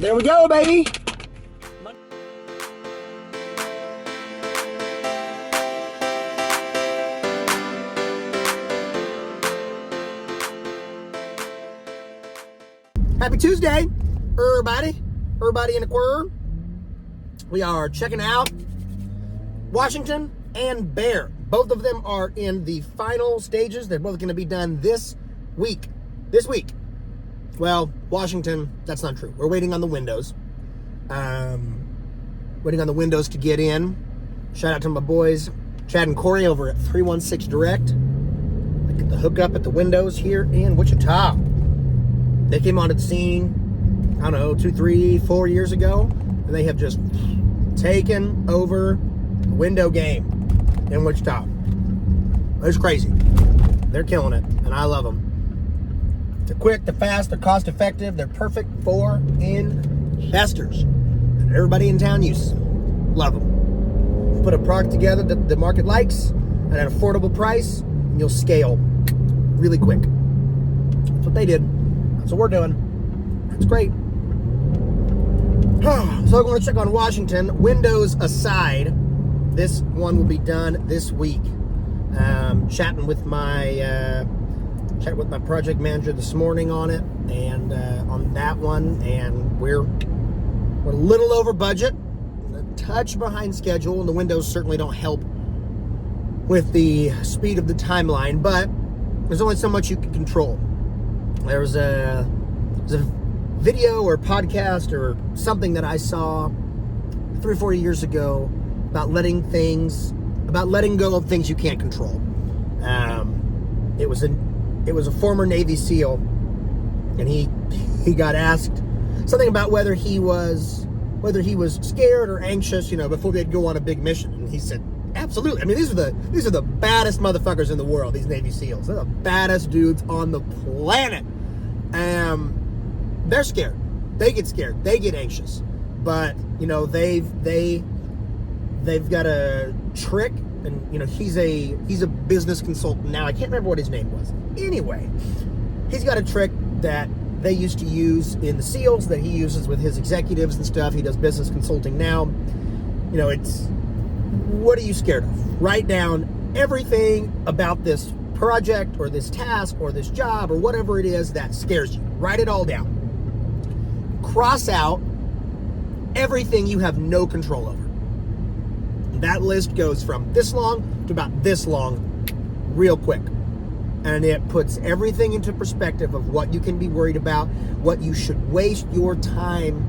There we go, baby. Happy Tuesday, everybody in the quirk. We are checking out Washington and Bear. Both of them are in the final stages. They're both going to be done this week. Well, Washington, that's not true. We're waiting on the windows. Waiting on the windows to get in. Shout out to my boys, Chad and Corey over at 316 Direct. They get the hookup at the windows here in Wichita. They came onto the scene, I don't know, 2, 3, 4 years ago, and they have just taken over the window game in Wichita. It's crazy. They're killing it, and I love them. They're quick, they're fast, they're cost effective, they're perfect for investors. And everybody in town uses them. Love them. Put a product together that the market likes at an affordable price, and you'll scale really quick. That's what they did. That's what we're doing. That's great. So I'm going to check on Washington. Windows aside, this one will be done this week. Chatting with my project manager this morning on it, and on that one, and we're a little over budget, a touch behind schedule, and the windows certainly don't help with the speed of the timeline, but there's only so much you can control. There's a video or podcast or something that I saw 3 or 4 years ago about letting go of things you can't control. It was a former Navy SEAL, and he got asked something about whether he was scared or anxious, before they'd go on a big mission, and he said, absolutely. I mean, these are the baddest motherfuckers in the world, these Navy SEAls. They're the baddest dudes on the planet. They're scared. They get scared. They get anxious. But, they've got a trick, and, he's a business consultant now. I can't remember what his name was. Anyway, he's got a trick that they used to use in the SEALs that he uses with his executives and stuff. He does business consulting now. It's, what are you scared of? Write down everything about this project or this task or this job or whatever it is that scares you. Write it all down. Cross out everything you have no control over. That list goes from this long to about this long real quick. And it puts everything into perspective of what you can be worried about, what you should waste your time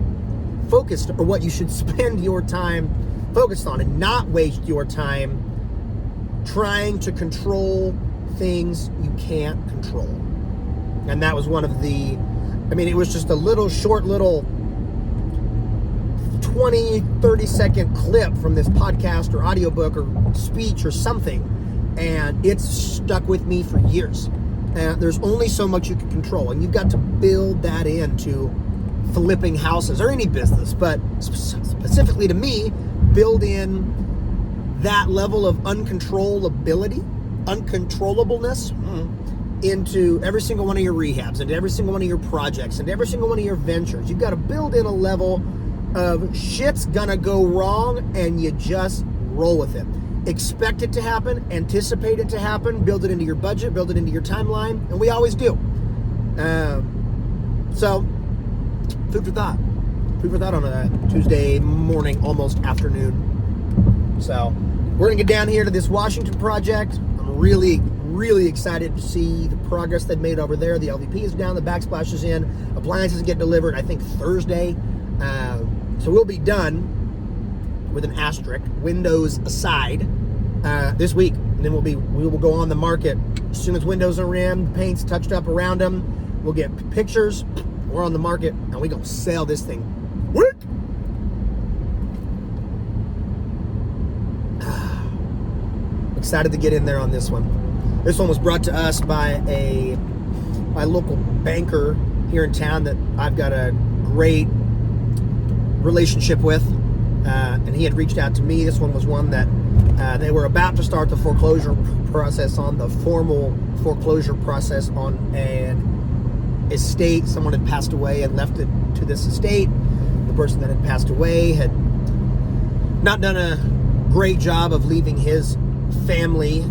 focused, or what you should spend your time focused on, and not waste your time trying to control things you can't control. And that was one of it was just a short 20, 30 second clip from this podcast or audiobook or speech or something, and it's stuck with me for years. And there's only so much you can control, and you've got to build that into flipping houses or any business, but specifically to me, build in that level of uncontrollableness into every single one of your rehabs, into every single one of your projects, into every single one of your ventures. You've got to build in a level of shit's gonna go wrong, and you just roll with it. Expect it to happen, anticipate it to happen, build it into your budget, build it into your timeline, and we always do. So, food for thought on a Tuesday morning, almost afternoon. So, we're gonna get down here to this Washington project. I'm really excited to see the progress they've made over there. The LVP is down, the backsplash is in, appliances get delivered, I think Thursday. So we'll be done with an asterisk, windows aside, this week, and then we will go on the market as soon as windows are in, paint's touched up around them. We'll get pictures. We're on the market, and we gonna sell this thing. Work. Excited to get in there on this one. This one was brought to us by my local banker here in town that I've got a great relationship with, and he had reached out to me. This one was one that they were about to start the foreclosure process on, the formal foreclosure process on an estate. Someone had passed away and left it to this estate. person that had passed away had not done a great job of leaving his family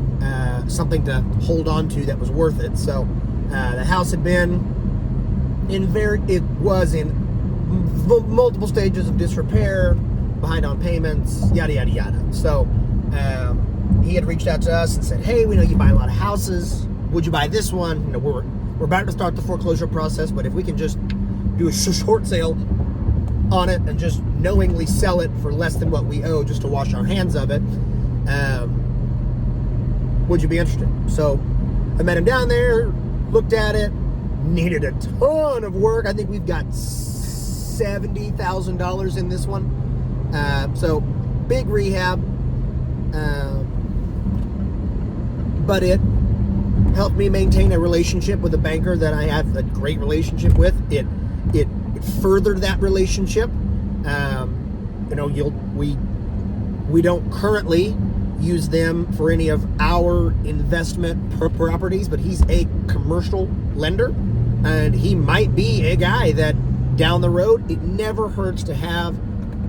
something to hold on to that was worth it. So the house had been multiple stages of disrepair, behind on payments, yada yada yada. So he had reached out to us and said, "Hey, we know you buy a lot of houses. Would you buy this one? You know, we're about to start the foreclosure process, but if we can just do a short sale on it and just knowingly sell it for less than what we owe, just to wash our hands of it, would you be interested?" So I met him down there, looked at it, needed a ton of work. I think we've got $70,000 in this one. So big rehab. But it helped me maintain a relationship with a banker that I have a great relationship with. It furthered that relationship. We don't currently use them for any of our investment properties, but he's a commercial lender, and he might be a guy that down the road, it never hurts to have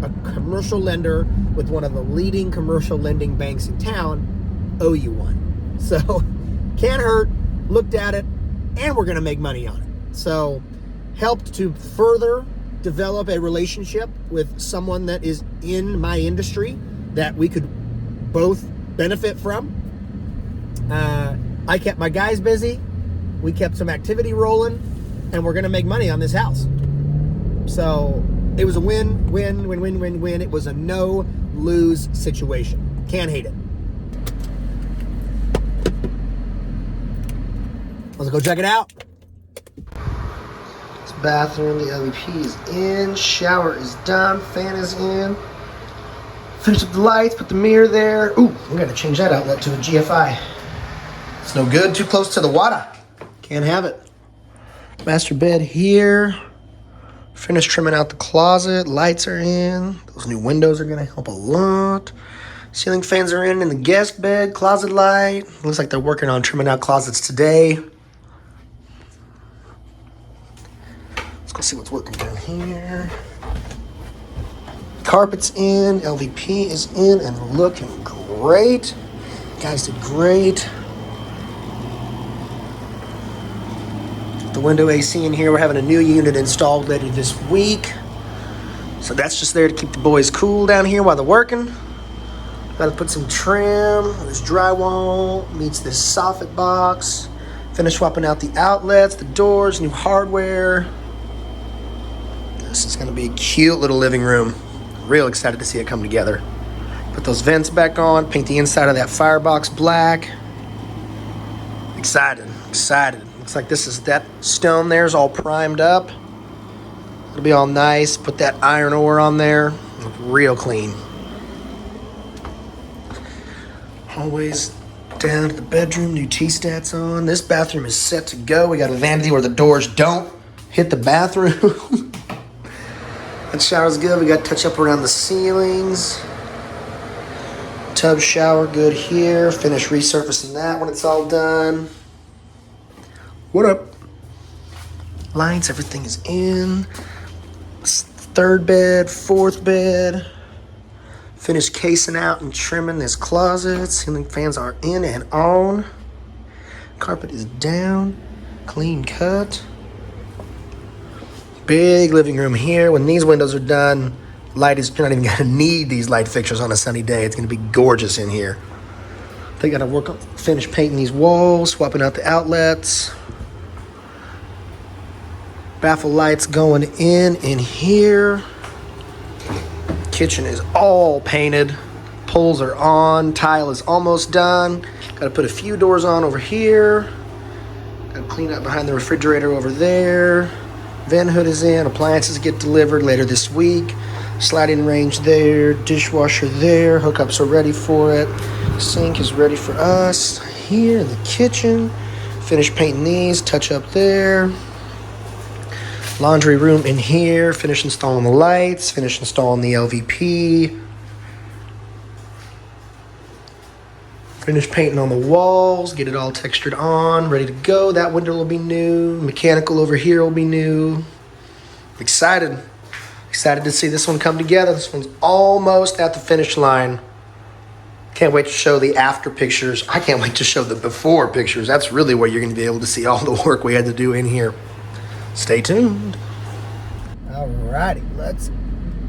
a commercial lender with one of the leading commercial lending banks in town owe you one. So can't hurt. Looked at it, and we're going to make money on it. So helped to further develop a relationship with someone that is in my industry that we could both benefit from. I kept my guys busy. We kept some activity rolling, and we're going to make money on this house. So it was a win, win, win, win, win, win. It was a no-lose situation. Can't hate it. Let's go check it out. This bathroom, the LVP is in, shower is done, fan is in. Finish up the lights, put the mirror there. Ooh, I'm gonna change that outlet to a GFI. It's no good, too close to the water. Can't have it. Master bed here. Finished trimming out the closet, lights are in. Those new windows are gonna help a lot. Ceiling fans are in the guest bed, closet light. Looks like they're working on trimming out closets today. Let's go see what's working down here. Carpet's in, LVP is in and looking great. Guys did great. The window AC in here, we're having a new unit installed later this week. So that's just there to keep the boys cool down here while they're working. Got to put some trim. This drywall meets this soffit box. Finish swapping out the outlets, the doors, new hardware. This is going to be a cute little living room. Real excited to see it come together. Put those vents back on, paint the inside of that firebox black. Excited. Looks like that stone there is all primed up. It'll be all nice. Put that iron ore on there. Look real clean. Hallways down to the bedroom. New T-stats on. This bathroom is set to go. We got a vanity where the doors don't hit the bathroom. That shower's good. We got touch up around the ceilings. Tub shower good here. Finish resurfacing that when it's all done. What up? Lights, everything is in. Third bed, fourth bed. Finished casing out and trimming this closet. Ceiling fans are in and on. Carpet is down. Clean cut. Big living room here. When these windows are done, you're not even going to need these light fixtures on a sunny day. It's going to be gorgeous in here. They got to finish painting these walls, swapping out the outlets. Baffle lights going in here. Kitchen is all painted. Poles are on. Tile is almost done. Got to put a few doors on over here. Got to clean up behind the refrigerator over there. Vent hood is in. Appliances get delivered later this week. Sliding range there. Dishwasher there. Hookups are ready for it. Sink is ready for us. Here in the kitchen. Finish painting these. Touch up there. Laundry room in here. Finish installing the lights. Finish installing the LVP. Finish painting on the walls. Get it all textured on. Ready to go. That window will be new. Mechanical over here will be new. Excited. Excited to see this one come together. This one's almost at the finish line. Can't wait to show the after pictures. I can't wait to show the before pictures. That's really where you're going to be able to see all the work we had to do in here. Stay tuned. Alrighty, let's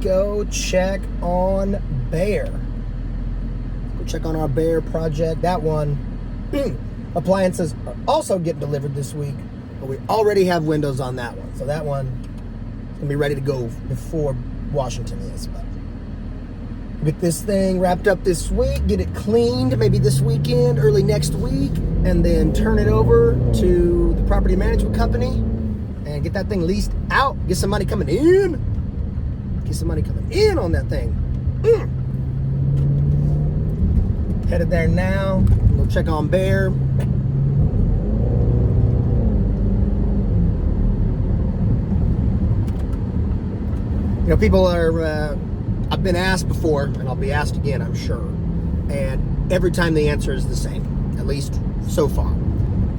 go check on Bear. Go check on our Bear project. That one, appliances are also getting delivered this week, but we already have windows on that one. So that one is going to be ready to go before Washington is. But get this thing wrapped up this week, get it cleaned maybe this weekend, early next week, and then turn it over to the property management company and get that thing leased out. Get some money coming in. Get some money coming in on that thing. Headed there now. Go check on Bear. You know, people are... I've been asked before, and I'll be asked again, I'm sure. And every time the answer is the same, at least so far.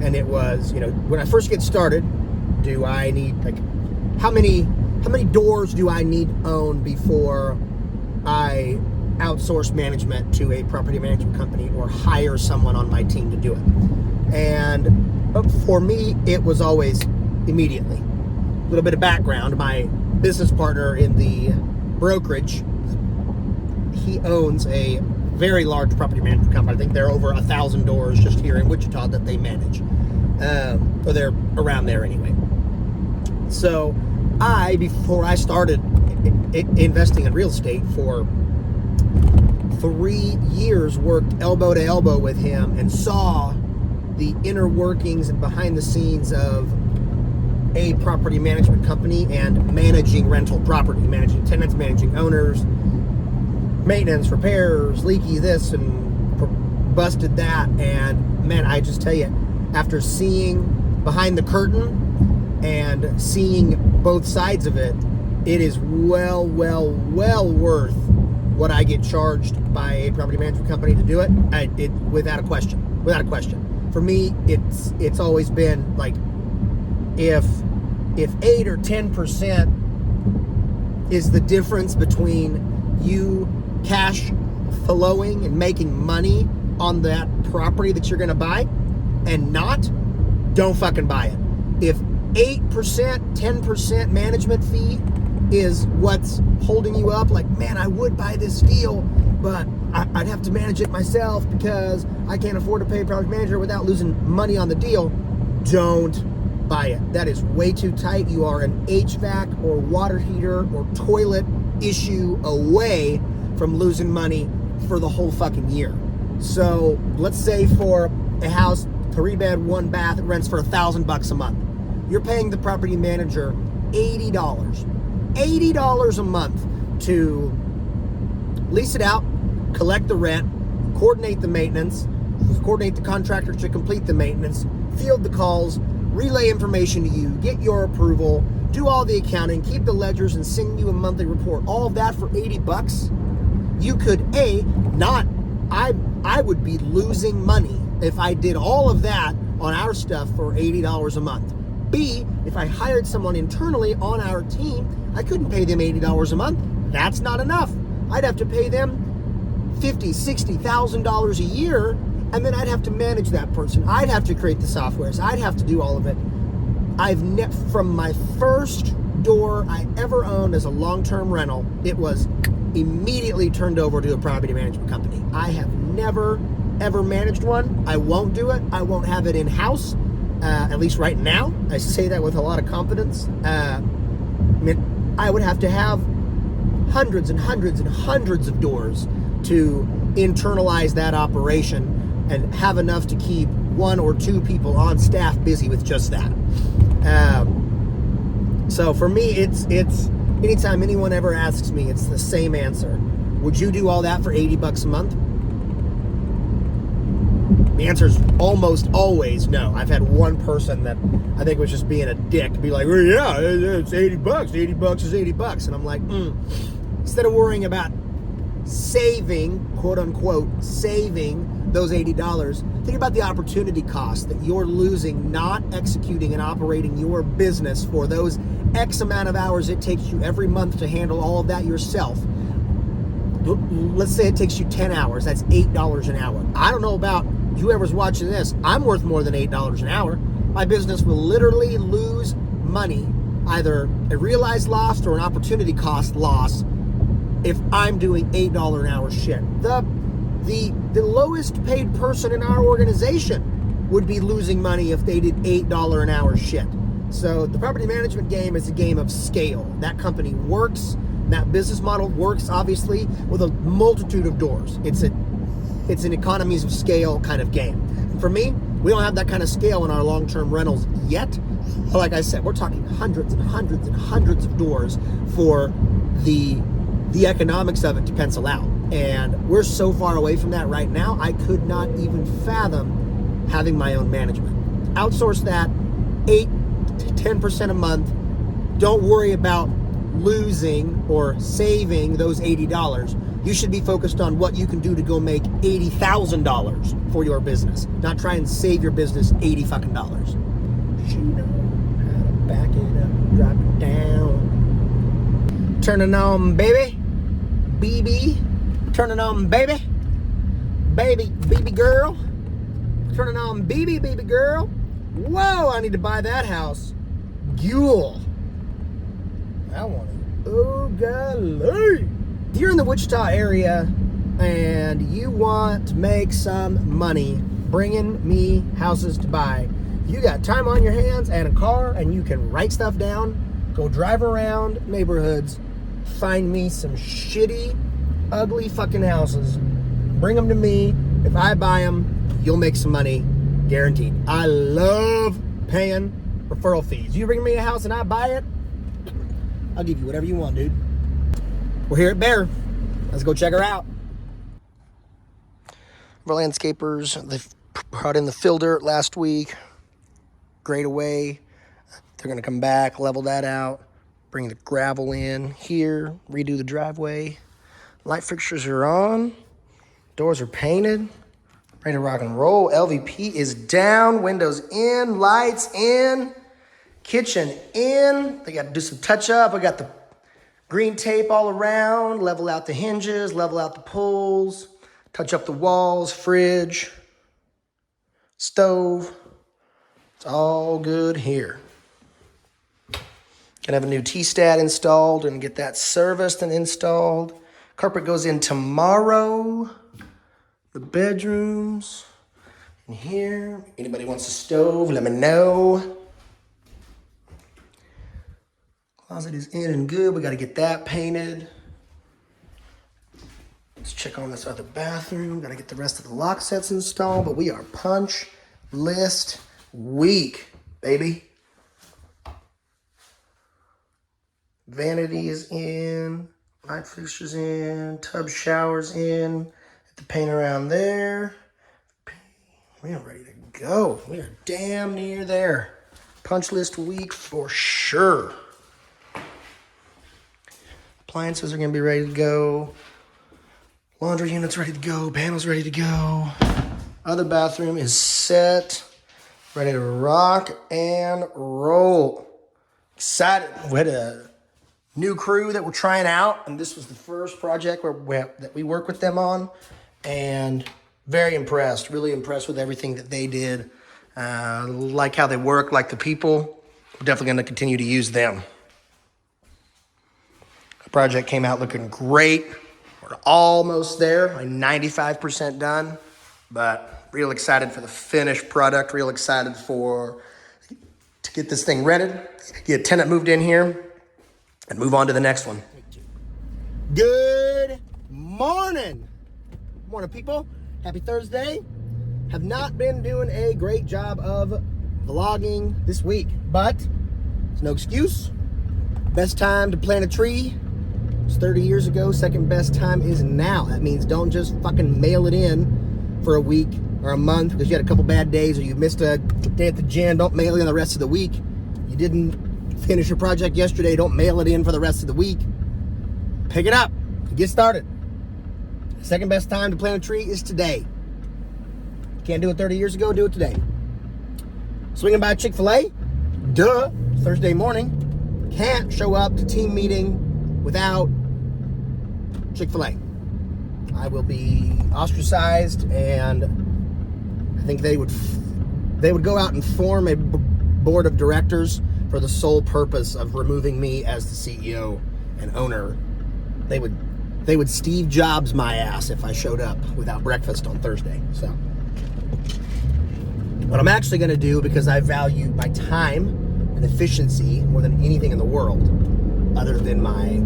And it was, you know, when I first get started, do I need, like, how many doors do I need to own before I outsource management to a property management company or hire someone on my team to do it? And for me, it was always immediately. A little bit of background. My business partner in the brokerage, he owns a very large property management company. I think they're over 1,000 doors just here in Wichita that they manage. Or they're around there anyway. So before I started investing in real estate for 3 years, worked elbow to elbow with him and saw the inner workings and behind the scenes of a property management company and managing rental property, managing tenants, managing owners, maintenance, repairs, leaky this and busted that. And man, I just tell you, after seeing behind the curtain and seeing both sides of it, it is well worth what I get charged by a property management company to do it. Without a question. For me, it's always been like, if 8 or 10% is the difference between you cash flowing and making money on that property that you're going to buy and not, don't fucking buy it. If 8%, 10% management fee is what's holding you up, like, man, I would buy this deal, but I'd have to manage it myself because I can't afford to pay a project manager without losing money on the deal, don't buy it. That is way too tight. You are an HVAC or water heater or toilet issue away from losing money for the whole fucking year. So let's say for a house, 3-bed, 1-bath, it rents for $1,000 a month. You're paying the property manager $80 a month to lease it out, collect the rent, coordinate the maintenance, coordinate the contractor to complete the maintenance, field the calls, relay information to you, get your approval, do all the accounting, keep the ledgers, and send you a monthly report. All of that for $80. You could, I would be losing money if I did all of that on our stuff for $80 a month. B, if I hired someone internally on our team, I couldn't pay them $80 a month. That's not enough. I'd have to pay them $50,000, $60,000 a year, and then I'd have to manage that person. I'd have to create the softwares. I'd have to do all of it. From my first door I ever owned as a long-term rental, it was immediately turned over to a property management company. I have never, ever managed one. I won't do it. I won't have it in-house, at least right now. I say that with a lot of confidence. I would have to have hundreds and hundreds and hundreds of doors to internalize that operation and have enough to keep 1 or 2 people on staff busy with just that. So for me, it's anytime anyone ever asks me, it's the same answer. Would you do all that for $80 a month? The answer is almost always no. I've had one person that I think was just being a dick, be like, well, yeah, it's $80. $80 is $80. And I'm like, instead of worrying about saving, quote unquote, saving those $80, Think about the opportunity cost that you're losing not executing and operating your business for those X amount of hours it takes you every month to handle all of that yourself. Let's say it takes you 10 hours. That's $8 an hour. I don't know about whoever's watching this. I'm worth more than $8 an hour. My business will literally lose money, either a realized loss or an opportunity cost loss, if I'm doing $8 an hour shit. The lowest paid person in our organization would be losing money if they did $8 an hour shit. So the property management game is a game of scale. That company works. That business model works, obviously, with a multitude of doors. It's an economies of scale kind of game. And for me, we don't have that kind of scale in our long-term rentals yet. But like I said, we're talking hundreds and hundreds and hundreds of doors for the economics of it to pencil out. And we're so far away from that right now, I could not even fathom having my own management. Outsource that 8 to 10% a month. Don't worry about losing or saving those $80. You should be focused on what you can do to go make $80,000 for your business, not try and save your business $80 fucking dollars. She know how to back it up, drop it down. Turning on, baby. BB. Turning on, baby. Baby girl. Turning on, baby girl. Whoa, I need to buy that house. Buell. I want it. Oh, golly. If you're in the Wichita area and you want to make some money bringing me houses to buy, you got time on your hands and a car and you can write stuff down, go drive around neighborhoods, find me some shitty, ugly fucking houses, bring them to me. If I buy them, you'll make some money, guaranteed. I love paying referral fees. You bring me a house and I buy it, I'll give you whatever you want, dude. We're here at Bear. Let's go check her out. Our landscapers, they brought in the fill dirt last week. Grade away. They're going to come back, level that out, bring the gravel in here, redo the driveway. Light fixtures are on. Doors are painted. Ready to rock and roll. LVP is down. Windows in. Lights in. Kitchen in. They got to do some touch up. I got the green tape all around. Level out the hinges. Level out the pulls. Touch up the walls. Fridge. Stove. It's all good here. Gonna have a new T-stat installed and get that serviced and installed. Carpet goes in tomorrow. The bedrooms in here. Anybody wants a stove, let me know. Closet is in and good. We got to get that painted. Let's check on this other bathroom. Got to get the rest of the lock sets installed, but we are punch list week, baby. Vanity is in. Light fixtures in. Tub showers in. Get the paint around there. We are ready to go. We are damn near there. Punch list week for sure. Appliances are going to be ready to go. Laundry unit's ready to go. Panels ready to go. Other bathroom is set. Ready to rock and roll. Excited. We had a new crew that we're trying out, and this was the first project that we work with them on, and very impressed, really impressed with everything that they did. Like how they work, like the people. We're definitely going to continue to use them. The project came out looking great. We're almost there, like 95% done, but real excited for the finished product, real excited to get this thing rented, get a tenant moved in here, and move on to the next one. Good morning. Morning, people. Happy Thursday. Have not been doing a great job of vlogging this week, but it's no excuse. Best time to plant a tree was 30 years ago. Second best time is now. That means don't just fucking mail it in for a week or a month because you had a couple bad days or you missed a day at the gym. Don't mail it in the rest of the week. You didn't finish your project yesterday. Don't mail it in for the rest of the week. Pick it up. Get started. Second best time to plant a tree is today. Can't do it 30 years ago, do it today. Swinging by Chick-fil-A? Duh. Thursday morning. Can't show up to team meeting without Chick-fil-A. I will be ostracized, and I think they would go out and form a board of directors for the sole purpose of removing me as the CEO and owner. They would Steve Jobs my ass if I showed up without breakfast on Thursday. So what I'm actually going to do, because I value my time and efficiency more than anything in the world, other than my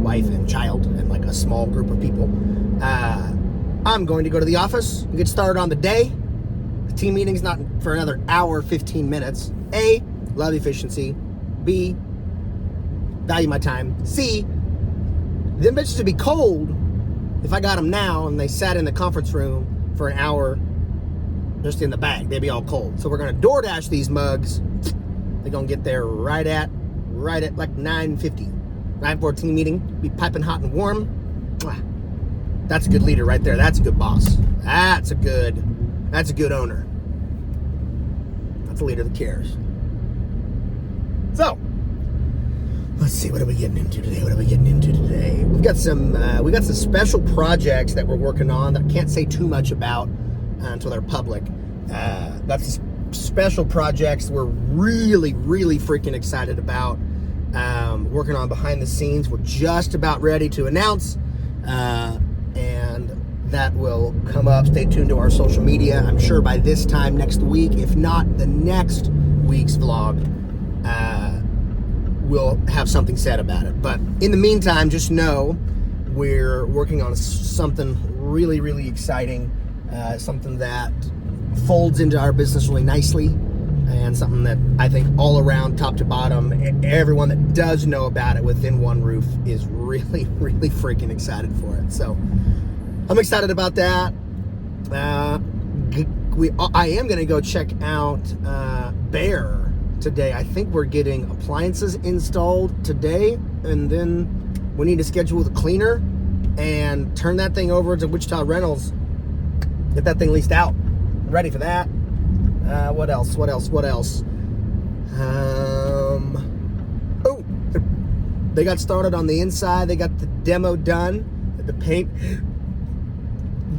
wife and child and like a small group of people, I'm going to go to the office and get started on the day. The team meeting's not for another hour, 15 minutes. A, love efficiency. B, value my time. C, them bitches would be cold if I got them now and they sat in the conference room for an hour just in the bag. They'd be all cold. So we're going to DoorDash these mugs. They're going to get there right at like 9:50. Right before team meeting. Be piping hot and warm. That's a good leader right there. That's a good boss. That's a good owner. That's a leader that cares. So, let's see, what are we getting into today? We've got some special projects that we're working on that I can't say too much about until they're public. That's special projects we're really, really freaking excited about. Working on behind the scenes. We're just about ready to announce, and that will come up. Stay tuned to our social media. I'm sure by this time next week, if not the next week's vlog, we'll have something said about it. But in the meantime, just know we're working on something really, really exciting, something that folds into our business really nicely, and something that I think all around, top to bottom, everyone that does know about it within one roof is really, really freaking excited for it. So I'm excited about that. I am going to go check out Bear today. I think we're getting appliances installed today, and then we need to schedule the cleaner and turn that thing over to Wichita Rentals. Get that thing leased out. Ready for that. What else? They got started on the inside. They got the demo done. The paint.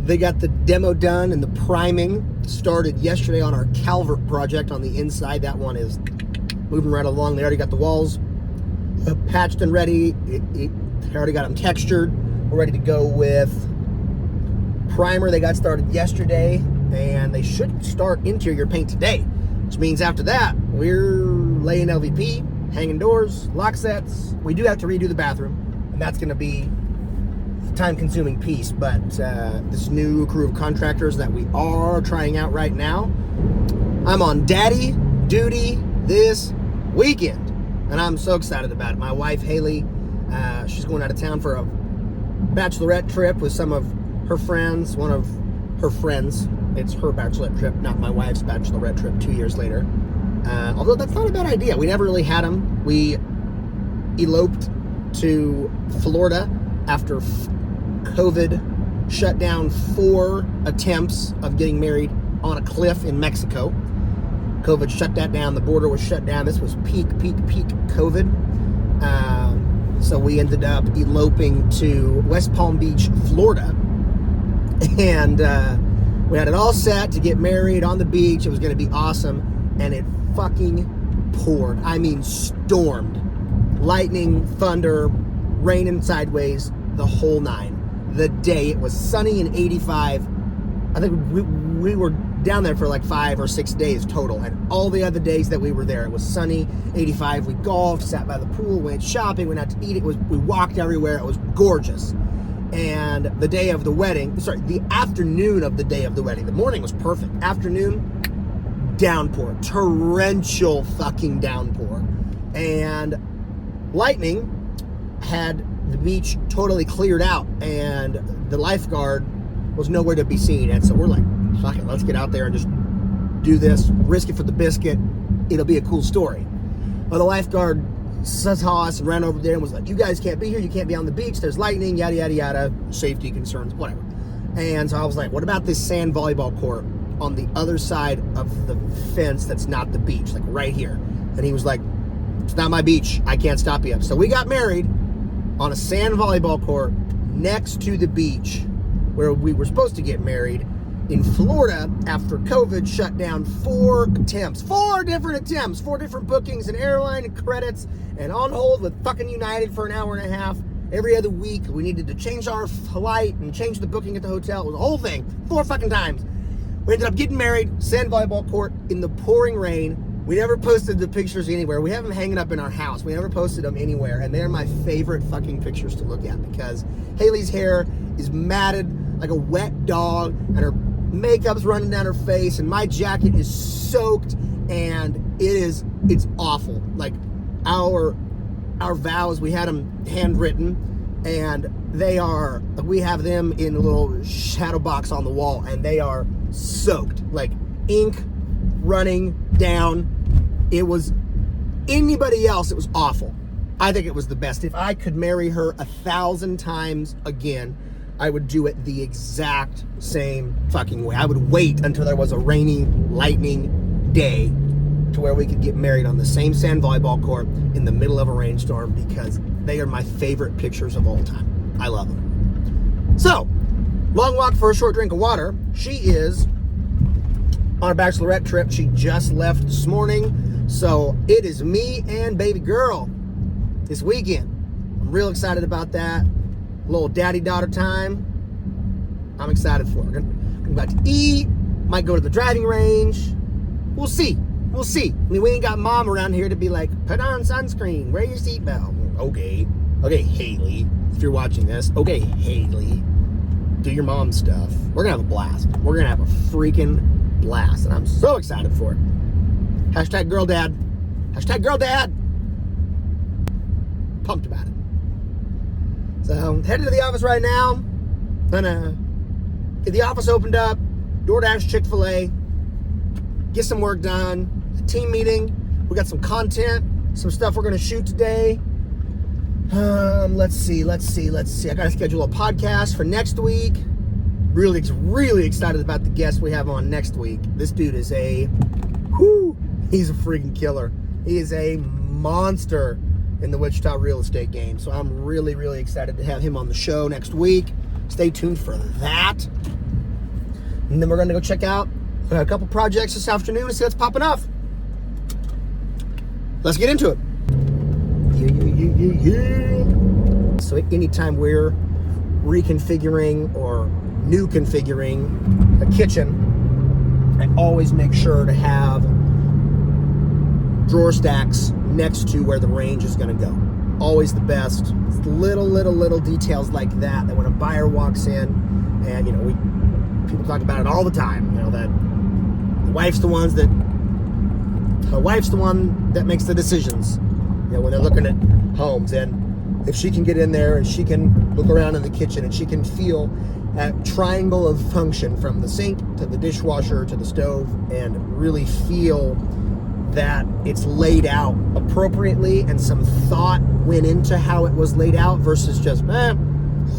They got the demo done, and the priming started yesterday on our Calvert project on the inside. That one is moving right along. They already got the walls patched and ready. They already got them textured. We're ready to go with primer. They got started yesterday, and they should start interior paint today, which means after that we're laying LVP, hanging doors, lock sets. We do have to redo the bathroom, and that's going to be a time-consuming piece, but this new crew of contractors that we are trying out right now, I'm on daddy duty this weekend, and I'm so excited about it. My wife Haley, she's going out of town for a bachelorette trip with some of her friends, one of her friends. It's her bachelorette trip, not my wife's bachelorette trip 2 years later. Although that's not a bad idea. We never really had them. We eloped to Florida after COVID shut down 4 attempts of getting married on a cliff in Mexico. COVID shut that down. The border was shut down. This was peak COVID. So we ended up eloping to West Palm Beach, Florida. And we had it all set to get married on the beach. It was going to be awesome. And it fucking poured. I mean, stormed. Lightning, thunder, raining sideways, the whole nine. The day, it was sunny and 85. I think we were down there for like 5 or 6 days total. And all the other days that we were there, it was sunny, 85. We golfed, sat by the pool, went shopping, went out to eat. We walked everywhere. It was gorgeous. And the day of the wedding, the afternoon of the day of the wedding, the morning was perfect. Afternoon, downpour, torrential fucking downpour. And lightning had the beach totally cleared out, and the lifeguard was nowhere to be seen. And so we're like, fuck it, let's get out there and just do this, risk it for the biscuit. It'll be a cool story. Well, the lifeguard saw us and ran over there and was like, you guys can't be here, you can't be on the beach, there's lightning, yada yada yada, safety concerns, whatever. And so I was like, what about this sand volleyball court on the other side of the fence that's not the beach, like right here. And he was like, it's not my beach. I can't stop you. So we got married on a sand volleyball court next to the beach where we were supposed to get married in Florida after COVID shut down 4 different attempts, 4 different bookings and airline and credits, and on hold with fucking United for an hour and a half. Every other week, we needed to change our flight and change the booking at the hotel. It was a whole thing, 4 fucking times. We ended up getting married, sand volleyball court in the pouring rain. We never posted the pictures anywhere. We have them hanging up in our house. We never posted them anywhere, and they're my favorite fucking pictures to look at because Haley's hair is matted like a wet dog, and her makeup's running down her face, and my jacket is soaked, and it's awful. Like our vows, we had them handwritten, and we have them in a little shadow box on the wall, and they are soaked, like ink running down. It was anybody else, it was awful. I think it was the best. If I could marry her 1,000 times again, I would do it the exact same fucking way. I would wait until there was a rainy, lightning day to where we could get married on the same sand volleyball court in the middle of a rainstorm, because they are my favorite pictures of all time. I love them. So, long walk for a short drink of water. She is on a bachelorette trip. She just left this morning. So it is me and baby girl this weekend. I'm real excited about that. A little daddy-daughter time. I'm excited for it. We're about to eat. Might go to the driving range. We'll see. I mean, we ain't got mom around here to be like, put on sunscreen, wear your seatbelt. Okay, Haley, if you're watching this, okay, Haley, do your mom stuff. We're gonna have a blast. We're gonna have a freaking blast, and I'm so excited for it. Hashtag girl dad. Pumped about it. So I'm headed to the office right now. Gonna get the office opened up, DoorDash, Chick-fil-A, get some work done, a team meeting. We got some content, some stuff we're gonna shoot today. Let's see. I gotta schedule a podcast for next week. Really excited about the guest we have on next week. This dude is he's a freaking killer. He is a monster in the Wichita real estate game. So I'm really excited to have him on the show next week. Stay tuned for that. And then we're gonna go check out a couple projects this afternoon and see what's popping off. Let's get into it. Yeah. So anytime we're reconfiguring or new configuring a kitchen, I always make sure to have drawer stacks next to where the range is going to go. Always the best. It's little details like that when a buyer walks in, and people talk about it all the time. That the wife's the one that makes the decisions. When they're looking at homes, and if she can get in there and she can look around in the kitchen and she can feel that triangle of function from the sink to the dishwasher to the stove, and really feel that it's laid out appropriately and some thought went into how it was laid out versus just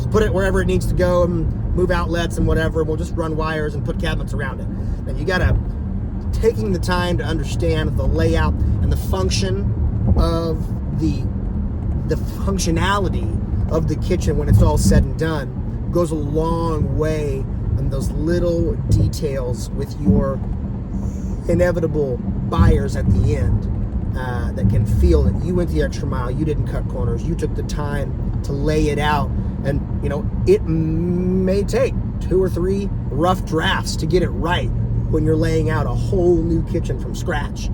put it wherever it needs to go and move outlets and whatever. We'll just run wires and put cabinets around it. And you gotta taking the time to understand the layout and the function of the functionality of the kitchen when it's all said and done goes a long way in those little details with your inevitable buyers at the end, that can feel that you went the extra mile, you didn't cut corners, you took the time to lay it out. And it may take 2 or 3 rough drafts to get it right when you're laying out a whole new kitchen from scratch,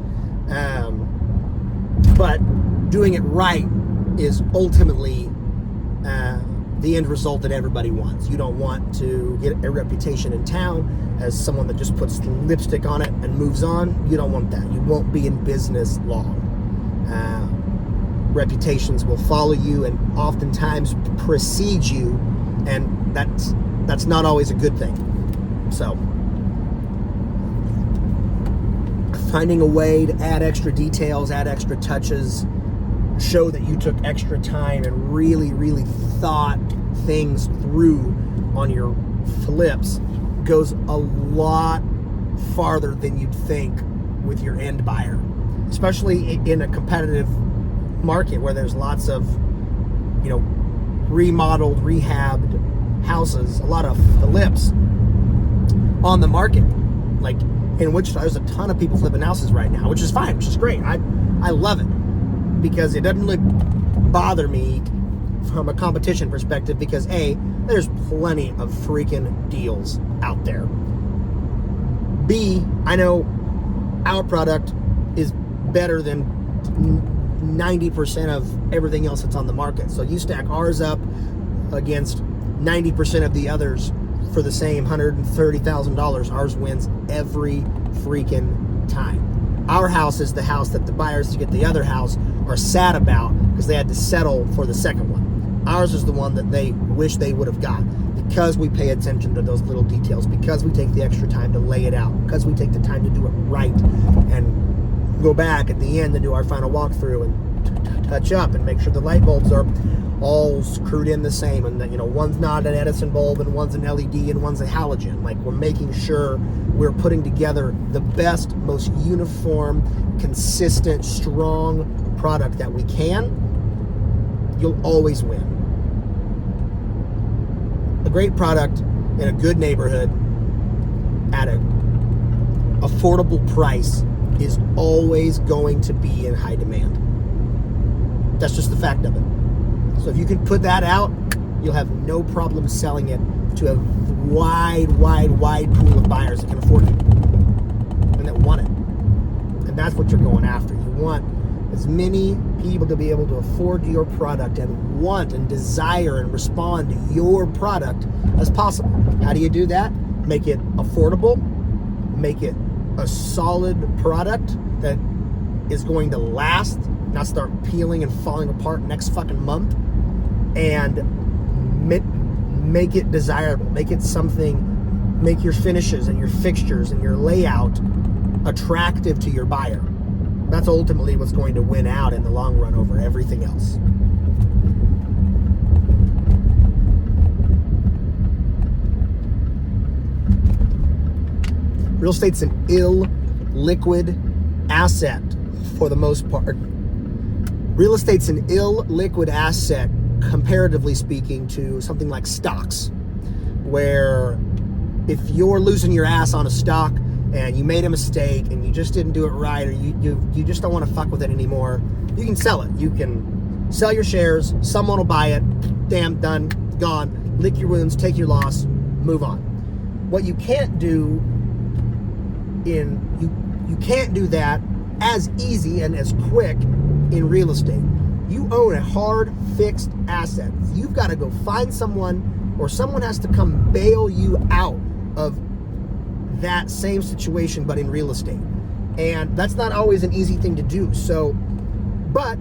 but doing it right is ultimately the end result that everybody wants. You don't want to get a reputation in town as someone that just puts lipstick on it and moves on. You don't want that. You won't be in business long. Reputations will follow you and oftentimes precede you, and that's not always a good thing. So finding a way to add extra details, add extra touches, show that you took extra time and really thought things through on your flips goes a lot farther than you'd think with your end buyer, especially in a competitive market where there's lots of, remodeled, rehabbed houses, a lot of flips on the market. Like in Wichita, there's a ton of people flipping houses right now, which is fine, which is great. I love it because it doesn't really bother me from a competition perspective because A, there's plenty of freaking deals out there. B, I know our product is better than 90% of everything else that's on the market. So you stack ours up against 90% of the others for the same $130,000. Ours wins every freaking time. Our house is the house that the buyers to get the other house are sad about because they had to settle for the second one. Ours is the one that they wish they would have got because we pay attention to those little details, because we take the extra time to lay it out, because we take the time to do it right and go back at the end and do our final walkthrough and touch up and make sure the light bulbs are all screwed in the same and that, one's not an Edison bulb and one's an LED and one's a halogen. Like, we're making sure we're putting together the best, most uniform, consistent, strong product that we can. You'll always win. A great product in a good neighborhood at an affordable price is always going to be in high demand. That's just the fact of it. So if you can put that out, you'll have no problem selling it to a wide pool of buyers that can afford it and that want it. And that's what you're going after. You want as many people to be able to afford your product and want and desire and respond to your product as possible. How do you do that? Make it affordable, make it a solid product that is going to last, not start peeling and falling apart next fucking month, and make it desirable, make it something, make your finishes and your fixtures and your layout attractive to your buyer. That's ultimately what's going to win out in the long run over everything else. Real estate's an illiquid asset for the most part. Real estate's an illiquid asset, comparatively speaking, to something like stocks, where if you're losing your ass on a stock and you made a mistake and you just didn't do it right, or you just don't want to fuck with it anymore, you can sell it. You can sell your shares, someone will buy it, damn, done, gone, lick your wounds, take your loss, move on. What you can't do you can't do that as easy and as quick in real estate. You own a hard, fixed asset. You've got to go find someone, or someone has to come bail you out of that same situation, but in real estate. And that's not always an easy thing to do. So, but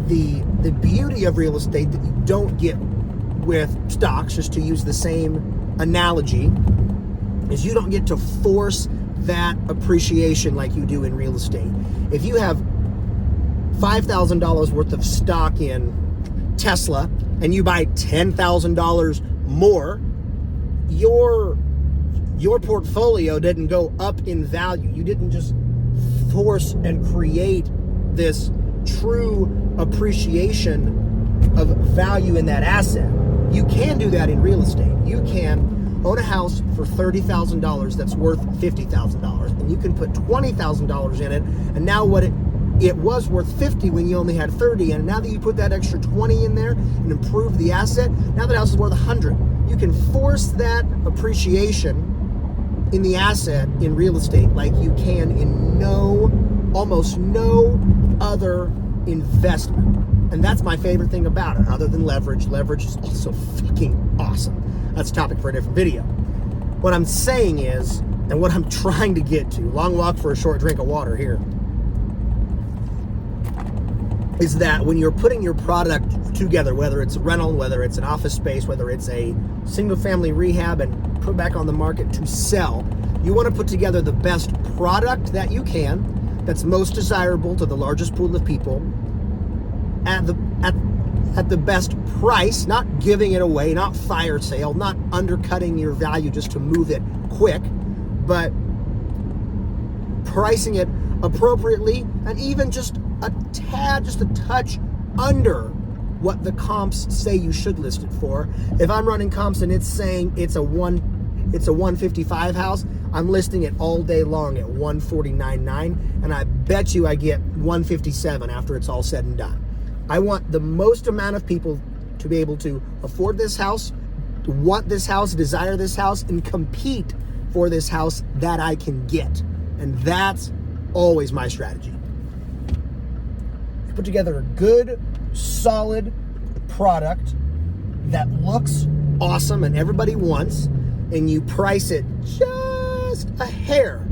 the beauty of real estate that you don't get with stocks, just to use the same analogy, is you don't get to force that appreciation like you do in real estate. If you have $5,000 worth of stock in Tesla and you buy $10,000 more, your portfolio didn't go up in value. You didn't just force and create this true appreciation of value in that asset. You can do that in real estate. You can own a house for $30,000 that's worth $50,000, and you can put $20,000 in it, and now what it was worth $50 when you only had $30, and now that you put that extra $20 in there and improve the asset, now that house is worth $100. You can force that appreciation in the asset in real estate like you can in almost no other investment. And that's my favorite thing about it, other than leverage. Leverage is also fucking awesome. That's a topic for a different video. What I'm saying is, and what I'm trying to get to, long walk for a short drink of water here, is that when you're putting your product together, whether it's a rental, whether it's an office space, whether it's a single family rehab and put back on the market to sell, you want to put together the best product that you can, that's most desirable to the largest pool of people, at the best price, not giving it away, not fire sale, not undercutting your value just to move it quick, but pricing it appropriately, and even just a tad, just a touch under what the comps say you should list it for. If I'm running comps and it's saying it's a 155 house, I'm listing it all day long at 149.9, and I bet you I get 157 after it's all said and done. I want the most amount of people to be able to afford this house, want this house, desire this house, and compete for this house that I can get. And that's always my strategy. You put together a good, solid product that looks awesome and everybody wants, and you price it just a hair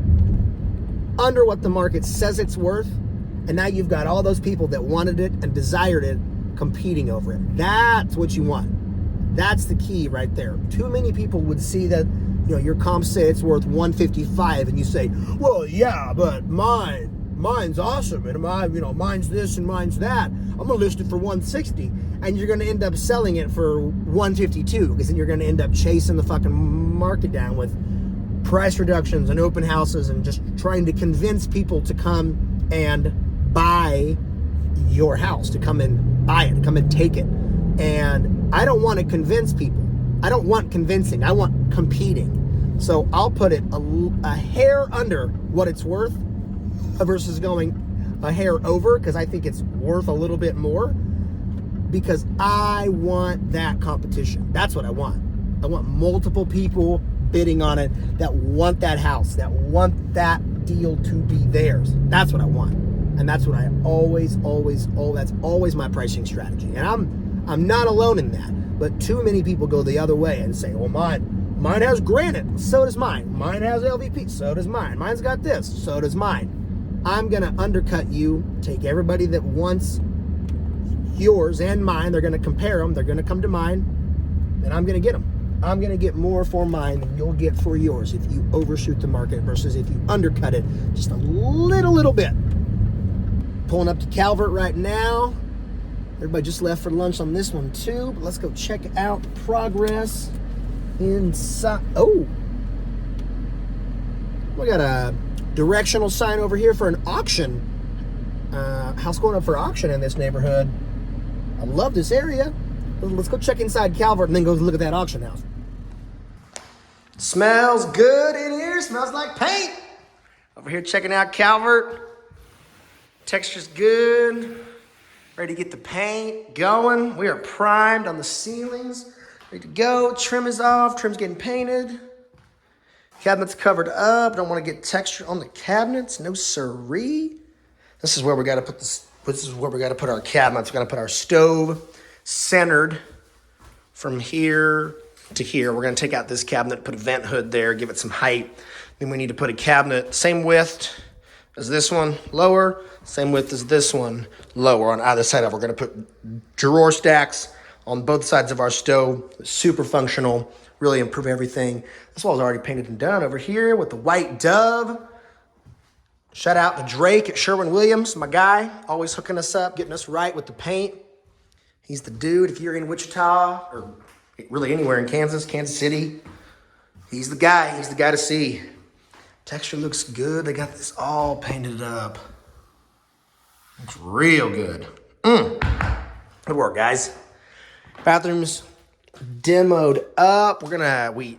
under what the market says it's worth, and now you've got all those people that wanted it and desired it competing over it. That's what you want. That's the key right there. Too many people would see that, you know, your comps say it's worth 155, and you say, well, yeah, but mine's awesome, and mine's this and mine's that. I'm gonna list it for 160, and you're gonna end up selling it for 152, because then you're gonna end up chasing the fucking market down with price reductions and open houses and just trying to convince people to come and buy your house, to come and buy it, to come and take it. And I don't want to convince people. I don't want convincing. I want competing. So I'll put it a hair under what it's worth versus going a hair over, because I think it's worth a little bit more, because I want that competition. That's what I want. I want multiple people bidding on it that want that house, that want that deal to be theirs. That's what I want. And that's what I that's always my pricing strategy. And I'm not alone in that, but too many people go the other way and say, well, mine has granite, so does mine. Mine has LVP, so does mine. Mine's got this, so does mine. I'm gonna undercut you, take everybody that wants yours and mine, they're gonna compare them, they're gonna come to mine, and I'm gonna get them. I'm gonna get more for mine than you'll get for yours if you overshoot the market versus if you undercut it just a little bit. Pulling up to Calvert right now. Everybody just left for lunch on this one too, but let's go check out the progress inside. Oh, we got a directional sign over here for an auction. House going up for auction in this neighborhood. I love this area. Let's go check inside Calvert and then go look at that auction house. Smells good in here. Smells like paint. Over here checking out Calvert. Texture's good. Ready to get the paint going. We are primed on the ceilings. Ready to go. Trim is off. Trim's getting painted. Cabinets covered up. Don't want to get texture on the cabinets. No siree. This is where we got to put this. This is where we got to put our cabinets. We're going to put our stove centered from here to here. We're going to take out this cabinet, put a vent hood there, give it some height. Then we need to put a cabinet same width as this one, lower. Same width as this one, lower on either side of it. We're going to put drawer stacks on both sides of our stove. Super functional, really improve everything. This wall's already painted and done over here with the white dove. Shout out to Drake at Sherwin-Williams, my guy, always hooking us up, getting us right with the paint. He's the dude. If you're in Wichita or really anywhere in Kansas, Kansas City, he's the guy. He's the guy to see. Texture looks good. They got this all painted up. Looks real good. Good work, guys. Bathrooms demoed up. We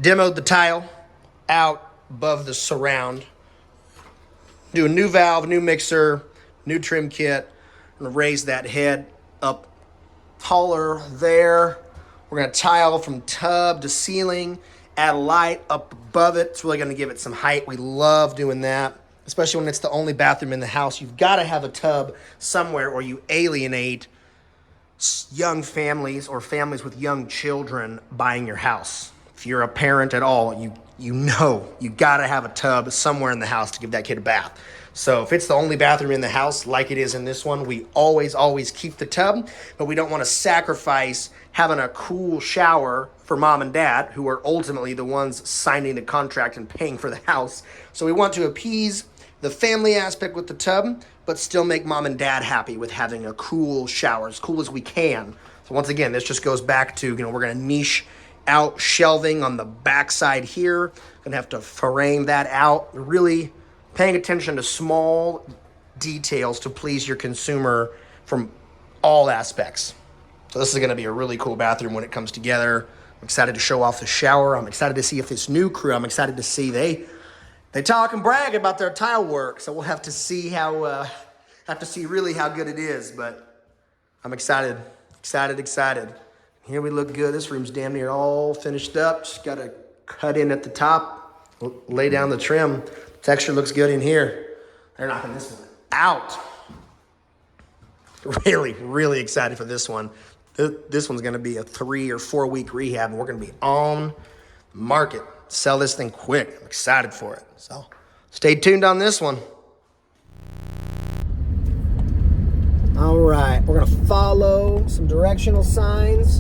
demoed the tile out above the surround. Do a new valve, new mixer, new trim kit. I'm gonna raise that head up taller there. We're gonna tile from tub to ceiling, add a light up above it. It's really gonna give it some height. We love doing that, especially when it's the only bathroom in the house. You've gotta have a tub somewhere or you alienate young families or families with young children buying your house. If you're a parent at all, you know you gotta have a tub somewhere in the house to give that kid a bath. So if it's the only bathroom in the house, like it is in this one, we always keep the tub, but we don't want to sacrifice having a cool shower for mom and dad, who are ultimately the ones signing the contract and paying for the house. So we want to appease the family aspect with the tub, but still make mom and dad happy with having a cool shower, as cool as we can. So once again, this just goes back to, we're gonna niche out shelving on the backside here. Gonna have to frame that out. Really paying attention to small details to please your consumer from all aspects. So this is going to be a really cool bathroom when it comes together. I'm excited to show off the shower. I'm excited to see if this new crew, I'm excited to see they talk and brag about their tile work. So we'll have to see really how good it is. But I'm excited. Here we look good. This room's damn near all finished up. Just got to cut in at the top, lay down the trim. Texture looks good in here. They're knocking this one out. Really, really excited for this one. This one's going to be a 3 or 4 week rehab, and we're going to be on market. Sell this thing quick. I'm excited for it. So stay tuned on this one. All right, we're going to follow some directional signs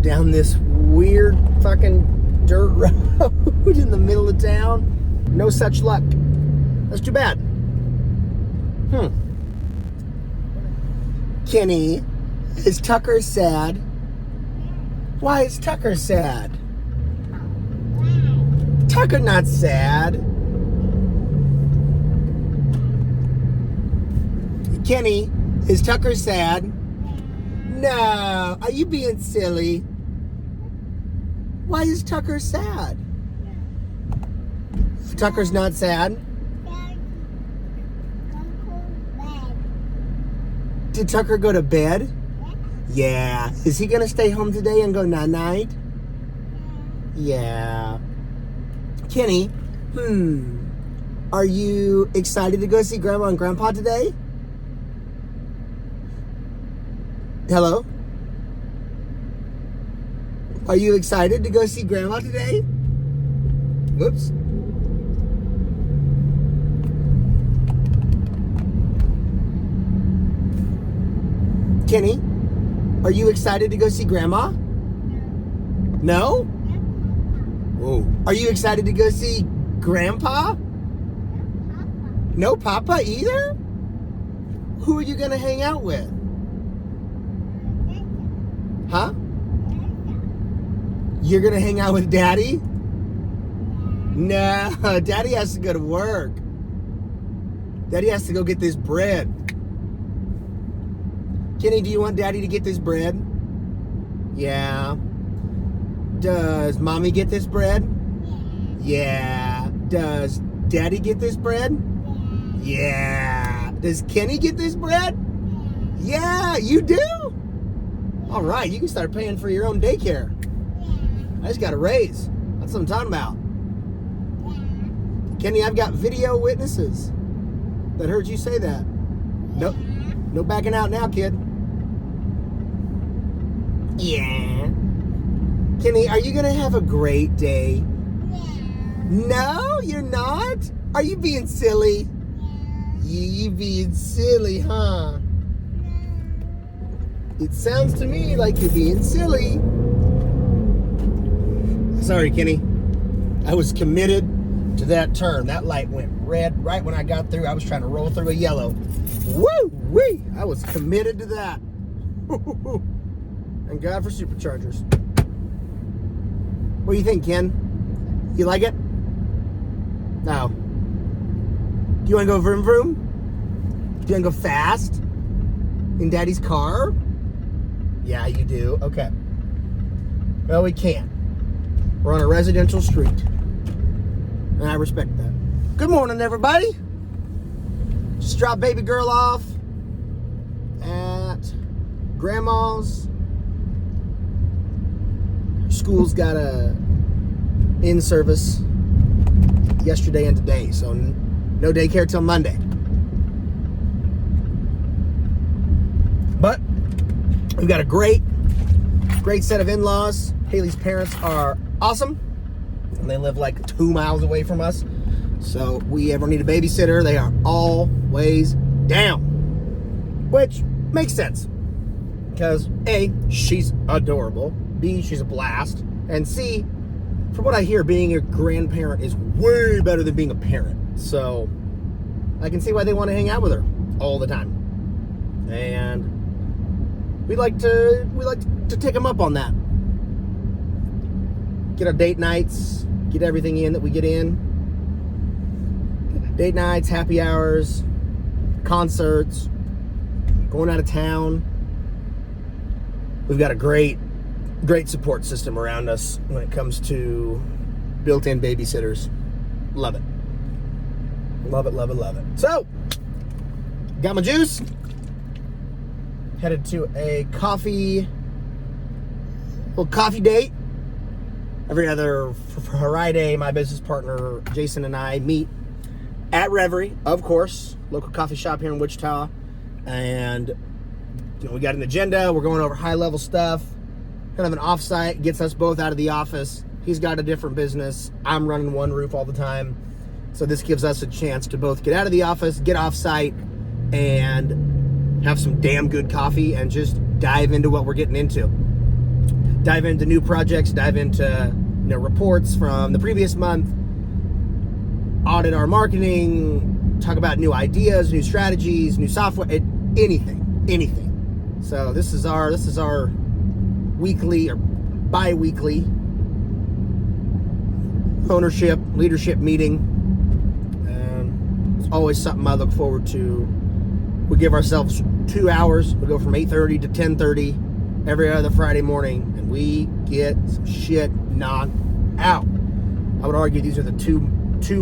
down this weird fucking dirt road in the middle of town. No such luck. That's too bad. Kenny, is Tucker sad? Why is Tucker sad? Tucker not sad. Kenny, is Tucker sad? No. Are you being silly? Why is Tucker sad? Tucker's not sad. Did Tucker go to bed? Yeah. Is he gonna stay home today and go night-night? Yeah. Kenny, are you excited to go see Grandma and Grandpa today? Hello? Are you excited to go see Grandma today? Whoops. Kenny, are you excited to go see Grandma? No? Whoa. Are you excited to go see Grandpa? No Papa either? Who are you going to hang out with? Huh? You're going to hang out with Daddy? No, Daddy has to go to work. Daddy has to go get this bread. Kenny, do you want Daddy to get this bread? Yeah. Does Mommy get this bread? Yeah. Does Daddy get this bread? Yeah. Does Kenny get this bread? Yeah, you do? All right, you can start paying for your own daycare. I just got a raise. That's what I'm talking about. Kenny, I've got video witnesses that heard you say that. Nope. No backing out now, kid. Yeah. Kenny, are you going to have a great day? No, you're not? Are you being silly? You being silly, huh? It sounds to me like you're being silly. Sorry, Kenny. I was committed to that turn. That light went red right when I got through. I was trying to roll through a yellow. Woo-wee! I was committed to that. And God for superchargers. What do you think, Ken? You like it? No. Do you want to go vroom vroom? Do you want to go fast? In Daddy's car? Yeah, you do. Okay. Well, we can't. We're on a residential street. And I respect that. Good morning, everybody. Just dropped baby girl off at Grandma's. School's got a in-service yesterday and today, so no daycare till Monday. But we've got a great set of in-laws. Haley's parents are awesome, and they live like 2 miles away from us. So if we ever need a babysitter, they are always down, which makes sense because A, she's adorable, B, she's a blast, and C, from what I hear, being a grandparent is way better than being a parent. So I can see why they want to hang out with her all the time. And we like to take them up on that. Get our date nights, get everything in that we get in. Date nights, happy hours, concerts, going out of town. We've got a great support system around us when it comes to built-in babysitters. Love it. Love it, love it, love it. So, got my juice. Headed to a little coffee date. Every other Friday, my business partner, Jason, and I meet at Reverie, of course, local coffee shop here in Wichita. And, we got an agenda. We're going over high-level stuff. Kind of an offsite, gets us both out of the office. He's got a different business. I'm running one roof all the time. So this gives us a chance to both get out of the office, get offsite, and have some damn good coffee and just dive into what we're getting into. Dive into new projects, dive into reports from the previous month, audit our marketing, talk about new ideas, new strategies, new software, anything. So this is our weekly or bi-weekly ownership, leadership meeting. It's always something I look forward to. We give ourselves 2 hours. We go from 8:30 to 10:30 every other Friday morning, and we get some shit knocked out. I would argue these are the two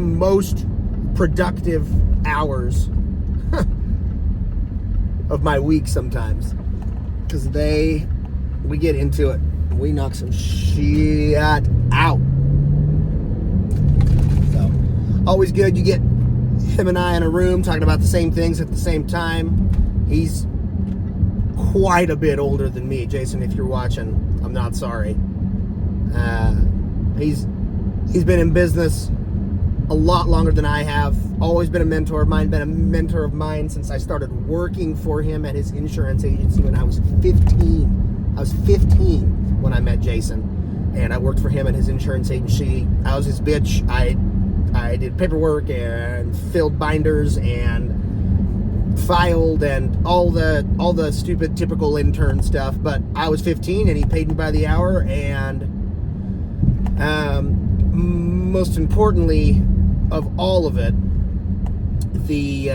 most productive hours of my week sometimes, because we get into it. We knock some shit out. So, always good. You get him and I in a room talking about the same things at the same time. He's quite a bit older than me. Jason, if you're watching, I'm not sorry. He's been in business a lot longer than I have. Always been a mentor of mine. Been a mentor of mine since I started working for him at his insurance agency when I was 15. I was 15 when I met Jason, and I worked for him at his insurance agency. I was his bitch. I did paperwork and filled binders and filed and all the stupid typical intern stuff. But I was 15 and he paid me by the hour. And most importantly of all of it, he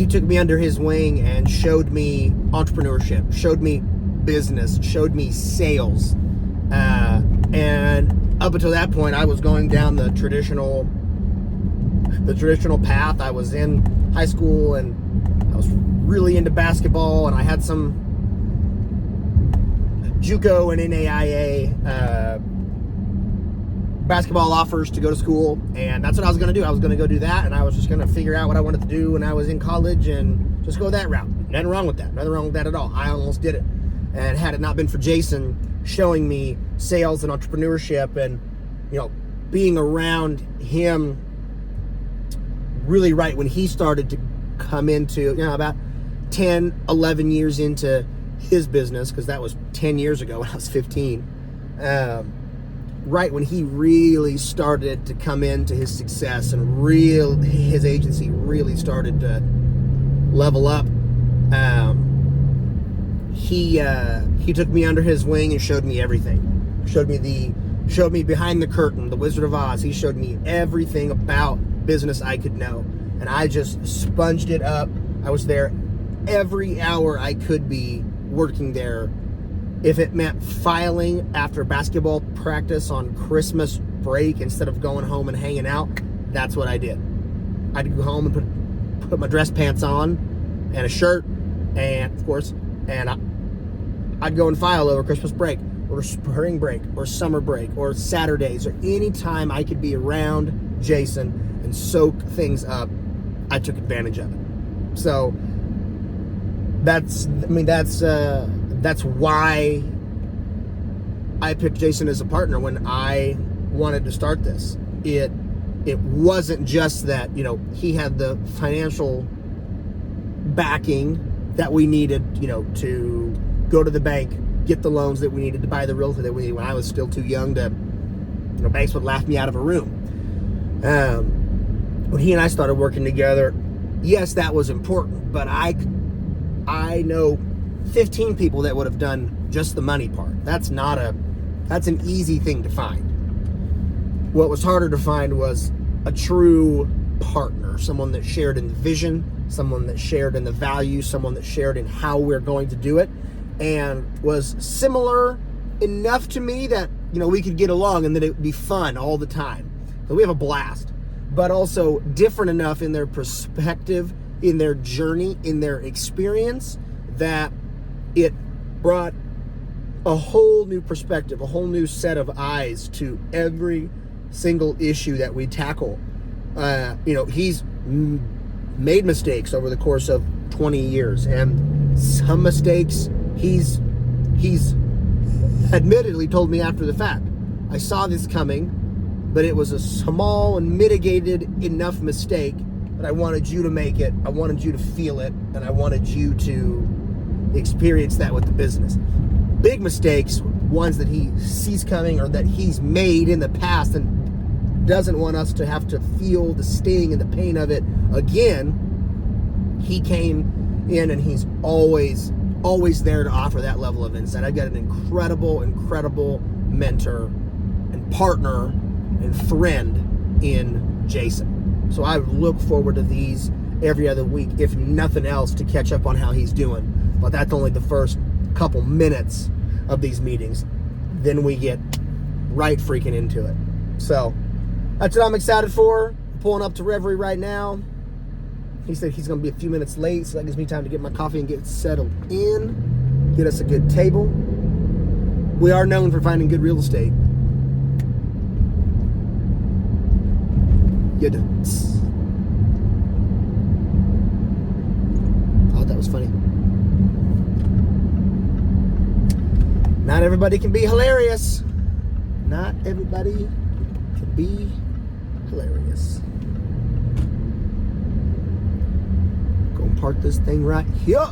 took me under his wing and showed me entrepreneurship, showed me business, showed me sales, and up until that point, I was going down the traditional path. I was in high school and I was really into basketball, and I had some JUCO and NAIA basketball offers to go to school, and that's what I was going to do. I was going to go do that, and I was just going to figure out what I wanted to do when I was in college and just go that route. Nothing wrong with that. Nothing wrong with that at all. I almost did it. And had it not been for Jason showing me sales and entrepreneurship and, being around him really right when he started to come into, about 10, 11 years into his business, because that was 10 years ago when I was 15. Right when he really started to come into his success and his agency really started to level up. He took me under his wing and showed me everything. Showed me behind the curtain, the Wizard of Oz. He showed me everything about business I could know, and I just sponged it up. I was there every hour I could be working there. If it meant filing after basketball practice on Christmas break instead of going home and hanging out, that's what I did. I'd go home and put my dress pants on and a shirt, and of course, and I'd go and file over Christmas break or spring break or summer break or Saturdays or any time I could be around Jason and soak things up. I took advantage of it. So that's why I picked Jason as a partner when I wanted to start this. It wasn't just that, he had the financial backing that we needed, to go to the bank, get the loans that we needed to buy the realtor that we needed when I was still too young to, banks would laugh me out of a room. When he and I started working together, yes, that was important, but I know 15 people that would have done just the money part. That's an easy thing to find. What was harder to find was a true partner, someone that shared in the vision, someone that shared in the value, someone that shared in how we're going to do it, and was similar enough to me that, you know, we could get along and that it would be fun all the time. So we have a blast, but also different enough in their perspective, in their journey, in their experience, that it brought a whole new perspective, a whole new set of eyes to every single issue that we tackle. You know, he's made mistakes over the course of 20 years, and some mistakes he's admittedly told me after the fact. I saw this coming, but it was a small and mitigated enough mistake that I wanted you to make it, I wanted you to feel it, and I wanted you to experience that with the business. Big mistakes, ones that he sees coming or that he's made in the past and doesn't want us to have to feel the sting and the pain of it again. He came in and he's always there to offer that level of insight. I've got an incredible mentor and partner and friend in Jason. So I look forward to these every other week, if nothing else, to catch up on how he's doing. But that's only the first couple minutes of these meetings. Then we get right freaking into it. So that's what I'm excited for. I'm pulling up to Reverie right now. He said he's going to be a few minutes late, so that gives me time to get my coffee and get settled in, get us a good table. We are known for finding good real estate. I thought that was funny. Not everybody can be hilarious. Not everybody can be hilarious. Go and park this thing right here.